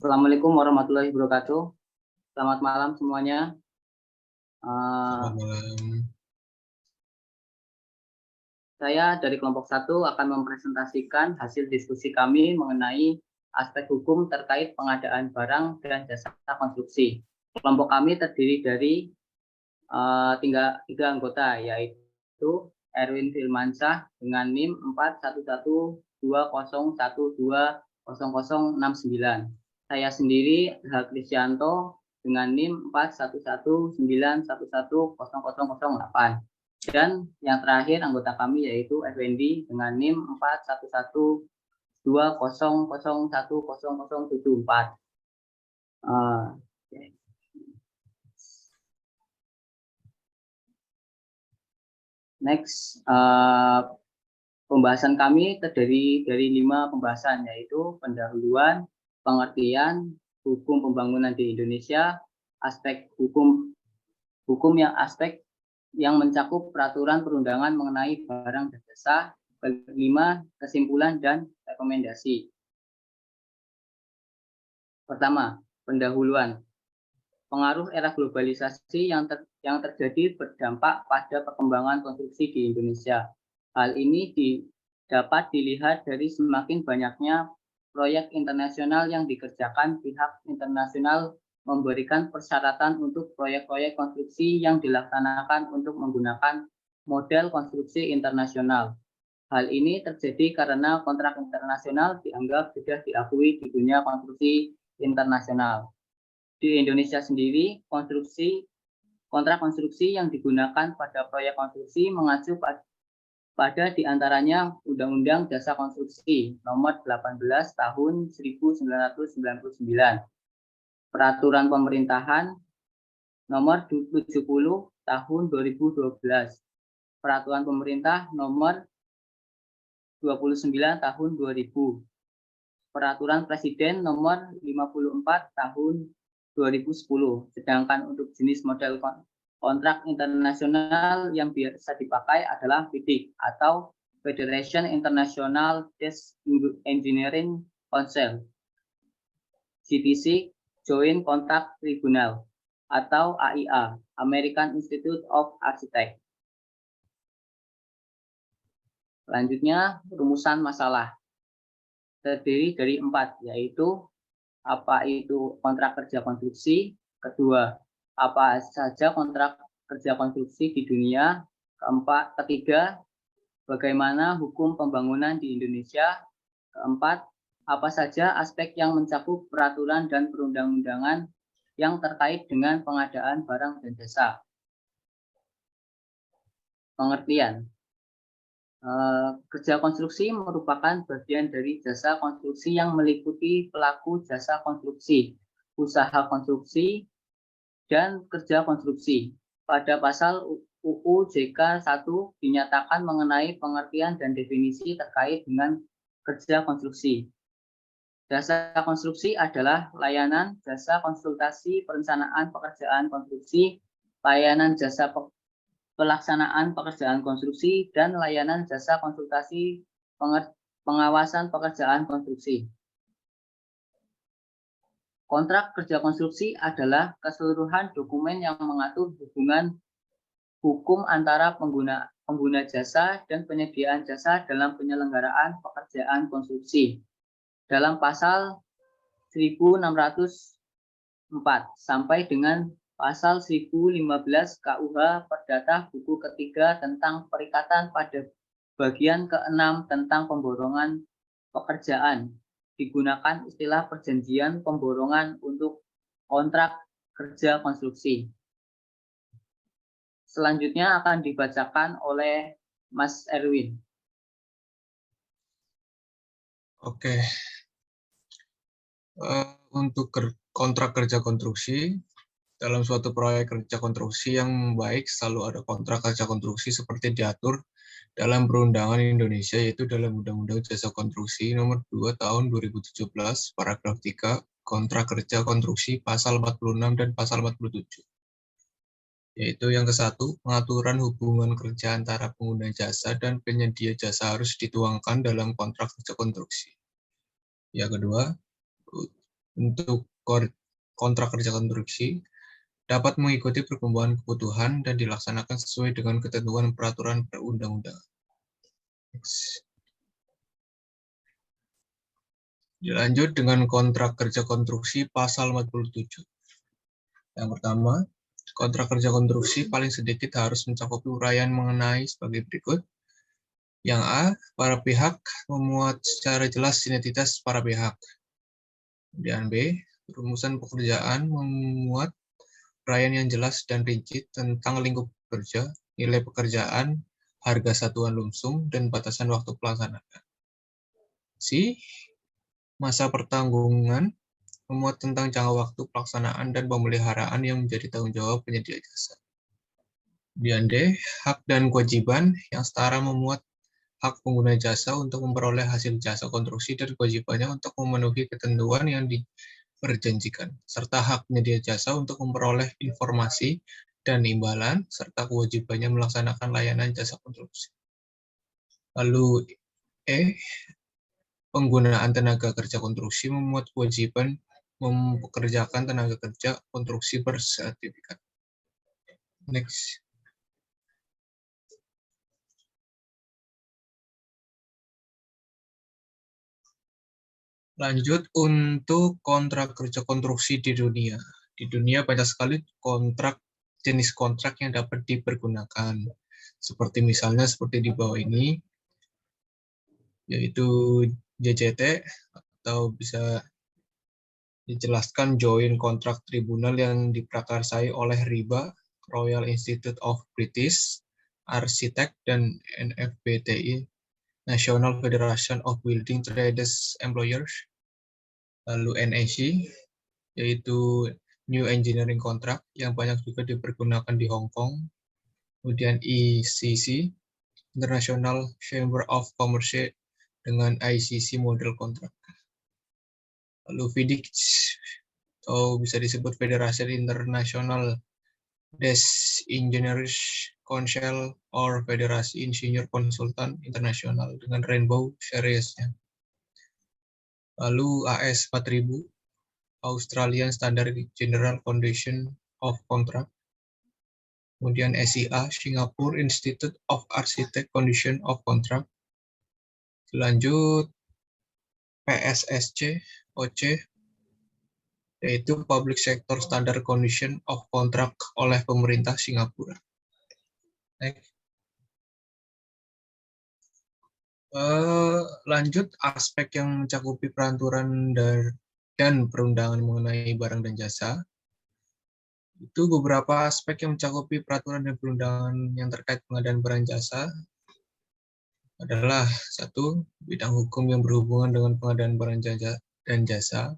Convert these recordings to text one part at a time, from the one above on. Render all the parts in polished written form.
Assalamualaikum warahmatullahi wabarakatuh. Selamat malam semuanya. Selamat malam. Saya dari kelompok 1 akan mempresentasikan hasil diskusi kami mengenai aspek hukum terkait pengadaan barang dan jasa konstruksi. Kelompok kami terdiri dari tiga anggota, yaitu Erwin Firmansyah dengan NIM 411201200069. Saya sendiri Ilham Krisyanto dengan NIM 4119110008. Dan yang terakhir anggota kami yaitu Effendi dengan NIM 411200100074. Next, pembahasan kami terdiri dari 5 pembahasan, yaitu pendahuluan, pengertian, hukum pembangunan di Indonesia, aspek hukum yang mencakup peraturan perundangan mengenai barang dan jasa, kelima, kesimpulan dan rekomendasi. Pertama, pendahuluan. Pengaruh era globalisasi yang terjadi berdampak pada perkembangan konstruksi di Indonesia. Hal ini dapat dilihat dari semakin banyaknya proyek internasional yang dikerjakan. Pihak internasional memberikan persyaratan untuk proyek-proyek konstruksi yang dilaksanakan untuk menggunakan model konstruksi internasional. Hal ini terjadi karena kontrak internasional dianggap sudah diakui di dunia konstruksi internasional. Di Indonesia sendiri, kontrak konstruksi yang digunakan pada proyek konstruksi mengacu pada diantaranya Undang-Undang Jasa Konstruksi Nomor 18 Tahun 1999, Peraturan Pemerintahan Nomor 70 Tahun 2012, Peraturan Pemerintah Nomor 29 Tahun 2000, Peraturan Presiden Nomor 54 Tahun 2010. Sedangkan untuk jenis model kontrak internasional yang biasa dipakai adalah FIDIC atau Federation International Desk Engineering Council, CTC Joint Contract Tribunal, atau AIA, American Institute of Architects. Selanjutnya, rumusan masalah terdiri dari 4, yaitu apa itu kontrak kerja konstruksi, kedua, apa saja kontrak kerja konstruksi di dunia, ketiga, bagaimana hukum pembangunan di Indonesia, keempat, apa saja aspek yang mencakup peraturan dan perundang-undangan yang terkait dengan pengadaan barang dan jasa. Pengertian. Kerja konstruksi merupakan bagian dari jasa konstruksi yang meliputi pelaku jasa konstruksi, usaha konstruksi, dan kerja konstruksi. Pada pasal UU JK 1 dinyatakan mengenai pengertian dan definisi terkait dengan kerja konstruksi. Jasa konstruksi adalah layanan jasa konsultasi perencanaan pekerjaan konstruksi, layanan jasa pelaksanaan pekerjaan konstruksi, dan layanan jasa konsultasi pengawasan pekerjaan konstruksi. Kontrak kerja konstruksi adalah keseluruhan dokumen yang mengatur hubungan hukum antara pengguna jasa dan penyediaan jasa dalam penyelenggaraan pekerjaan konstruksi. Dalam pasal 1604 sampai dengan Pasal 1015 KUH Perdata Buku Ketiga tentang perikatan pada bagian ke-6 tentang pemborongan pekerjaan, digunakan istilah perjanjian pemborongan untuk kontrak kerja konstruksi. Selanjutnya akan dibacakan oleh Mas Erwin. Oke. Untuk kontrak kerja konstruksi, dalam suatu proyek kerja konstruksi yang baik selalu ada kontrak kerja konstruksi seperti diatur dalam perundangan Indonesia, yaitu dalam Undang-Undang Jasa Konstruksi Nomor 2 Tahun 2017, Paragraf 3, Kontrak Kerja Konstruksi Pasal 46 dan Pasal 47. Yaitu yang ke-1, pengaturan hubungan kerja antara pengguna jasa dan penyedia jasa harus dituangkan dalam kontrak kerja konstruksi. Yang kedua, untuk kontrak kerja konstruksi dapat mengikuti perkembangan kebutuhan dan dilaksanakan sesuai dengan ketentuan peraturan perundang-undangan. Dilanjut dengan kontrak kerja konstruksi pasal 47. Yang pertama, kontrak kerja konstruksi paling sedikit harus mencakup uraian mengenai sebagai berikut. Yang A, para pihak memuat secara jelas identitas para pihak. Kemudian B, rumusan pekerjaan memuat uraian yang jelas dan rinci tentang lingkup kerja, nilai pekerjaan, harga satuan lumsung, dan batasan waktu pelaksanaan. C, masa pertanggungan memuat tentang jangka waktu pelaksanaan dan pemeliharaan yang menjadi tanggung jawab penyedia jasa. Kemudian D, hak dan kewajiban yang setara memuat hak pengguna jasa untuk memperoleh hasil jasa konstruksi dan kewajibannya untuk memenuhi ketentuan yang diperjanjikan, serta hak penyedia jasa untuk memperoleh informasi dan imbalan, serta kewajibannya melaksanakan layanan jasa konstruksi. Lalu E, penggunaan tenaga kerja konstruksi memuat kewajiban mempekerjakan tenaga kerja konstruksi bersertifikat. Next. Lanjut untuk kontrak kerja konstruksi di dunia. Di dunia banyak sekali jenis kontrak yang dapat dipergunakan. Seperti misalnya seperti di bawah ini, yaitu JCT, atau bisa dijelaskan Joint Contract Tribunal yang diprakarsai oleh RIBA, Royal Institute of British Architects, dan NFBTI, National Federation of Building Trades Employers. Lalu NEC, yaitu New Engineering Contract, yang banyak juga dipergunakan di Hong Kong. Kemudian ICC, International Chamber of Commerce, dengan ICC Model Contract. Lalu FIDIC, atau bisa disebut Federasi International des Ingenieurs Council or Federasi Insinyur Konsultan Internasional, dengan Rainbow Series-nya. Lalu AS 4000, Australian Standard General Condition of Contract. Kemudian SIA, Singapore Institute of Architect Condition of Contract. Lanjut PSSC, OC, yaitu Public Sector Standard Condition of Contract oleh pemerintah Singapura. Next. Lanjut aspek yang mencakupi peraturan dan perundangan mengenai barang dan jasa. Itu beberapa aspek yang mencakupi peraturan dan perundangan yang terkait pengadaan barang jasa adalah: 1. Bidang hukum yang berhubungan dengan pengadaan barang dan jasa.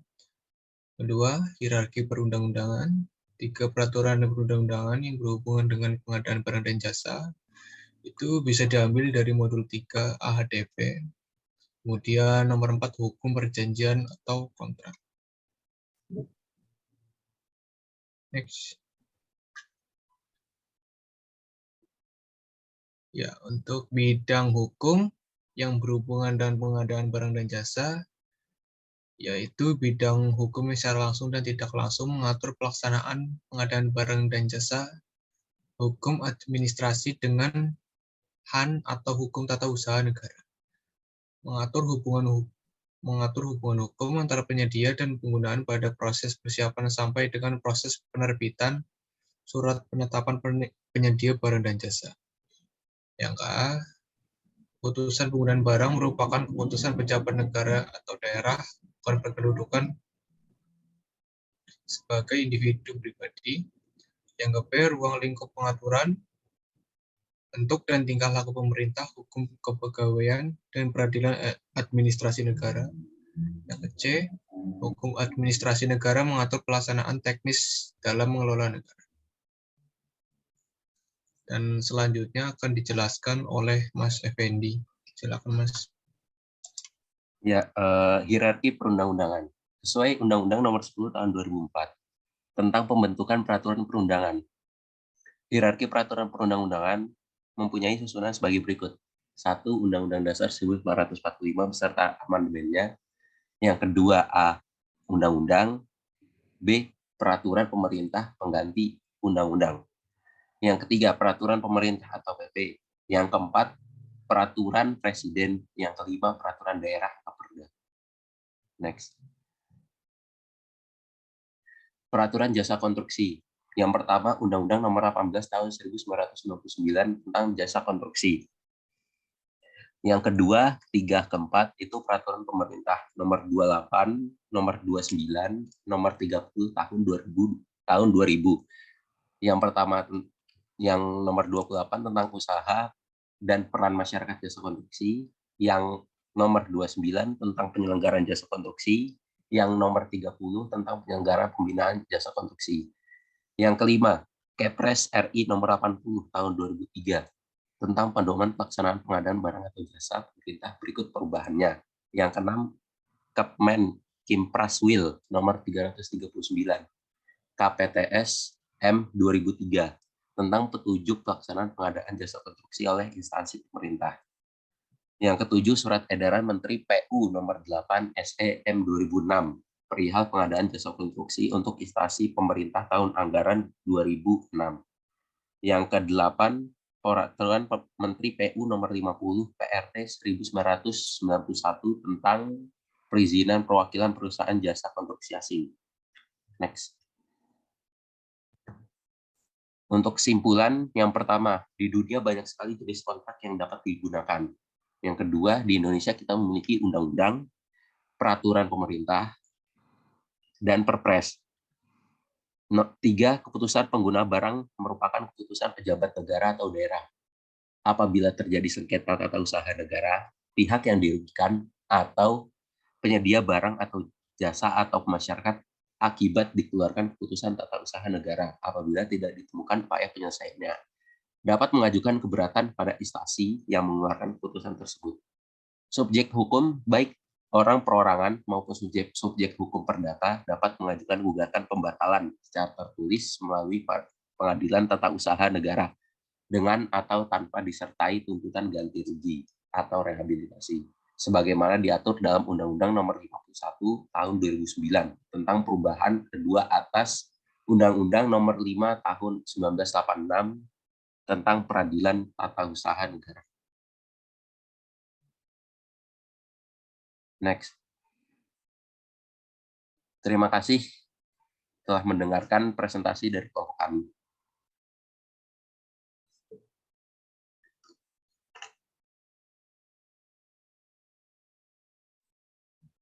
2. Hierarki perundang-undangan. 3. Peraturan dan perundang-undangan yang berhubungan dengan pengadaan barang dan jasa. Itu bisa diambil dari modul 3 AHDP. Kemudian nomor 4, hukum perjanjian atau kontrak. Next. Ya, untuk bidang hukum yang berhubungan dengan pengadaan barang dan jasa, yaitu bidang hukum yang secara langsung dan tidak langsung mengatur pelaksanaan pengadaan barang dan jasa, hukum administrasi dengan HAN atau hukum tata usaha negara, mengatur hubungan hukum antara penyedia dan penggunaan pada proses persiapan sampai dengan proses penerbitan surat penetapan penyedia barang dan jasa. Yang A, keputusan penggunaan barang merupakan keputusan pejabat negara atau daerah, bukan berkedudukan sebagai individu pribadi. Yang B, ruang lingkup pengaturan bentuk dan tingkah laku pemerintah, hukum kepegawaian, dan peradilan administrasi negara. Yang C, hukum administrasi negara mengatur pelaksanaan teknis dalam mengelola negara. Dan selanjutnya akan dijelaskan oleh Mas Effendi. Silakan, Mas. Ya, hierarki perundang-undangan. Sesuai Undang-Undang Nomor 10 Tahun 2004 tentang pembentukan peraturan perundangan. Hierarki peraturan perundang-undangan mempunyai susunan sebagai berikut. 1. Undang-Undang Dasar 1945 beserta amandemennya. Yang kedua, A. undang-undang. B. Peraturan pemerintah pengganti undang-undang. Yang ketiga, peraturan pemerintah atau PP. Yang keempat, peraturan presiden. Yang kelima, peraturan daerah atau perda. Next. Peraturan jasa konstruksi. Yang pertama, Undang-Undang Nomor 18 Tahun 1999 tentang jasa konstruksi. Yang kedua, ketiga, keempat itu peraturan pemerintah Nomor 28, Nomor 29, Nomor 30 tahun 2000. Yang pertama, yang nomor 28 tentang usaha dan peran masyarakat jasa konstruksi, yang nomor 29 tentang penyelenggaraan jasa konstruksi, yang nomor 30 tentang penyelenggaraan pembinaan jasa konstruksi. Yang kelima, Kepres RI nomor 80 tahun 2003 tentang pedoman pelaksanaan pengadaan barang atau jasa pemerintah berikut perubahannya. Yang keenam, Kepmen Kimpraswil nomor 339 KPTS M 2003 tentang petunjuk pelaksanaan pengadaan jasa konstruksi oleh instansi pemerintah. Yang ketujuh, Surat Edaran Menteri PU nomor 8 SE M 2006 perihal pengadaan jasa konstruksi untuk instansi pemerintah tahun anggaran 2006. Yang kedelapan, Peraturan Menteri PU nomor 50 PRT 1991 tentang perizinan perwakilan perusahaan jasa konstruksi asing. Next. Untuk kesimpulan, yang pertama, di dunia banyak sekali jenis kontrak yang dapat digunakan. Yang kedua, di Indonesia kita memiliki undang-undang, peraturan pemerintah, dan perpres. Tiga, keputusan pengguna barang merupakan keputusan pejabat negara atau daerah. Apabila terjadi sengketa tata usaha negara, pihak yang dirugikan atau penyedia barang atau jasa atau masyarakat akibat dikeluarkan keputusan tata usaha negara apabila tidak ditemukan upaya penyelesaiannya, dapat mengajukan keberatan pada instansi yang mengeluarkan keputusan tersebut. Subjek hukum, baik orang perorangan maupun subjek hukum perdata dapat mengajukan gugatan pembatalan secara tertulis melalui pengadilan tata usaha negara dengan atau tanpa disertai tuntutan ganti rugi atau rehabilitasi, sebagaimana diatur dalam Undang-Undang Nomor 51 Tahun 2009 tentang perubahan kedua atas Undang-Undang Nomor 5 Tahun 1986 tentang peradilan tata usaha negara. Next. Terima kasih telah mendengarkan presentasi dari kelompok kami.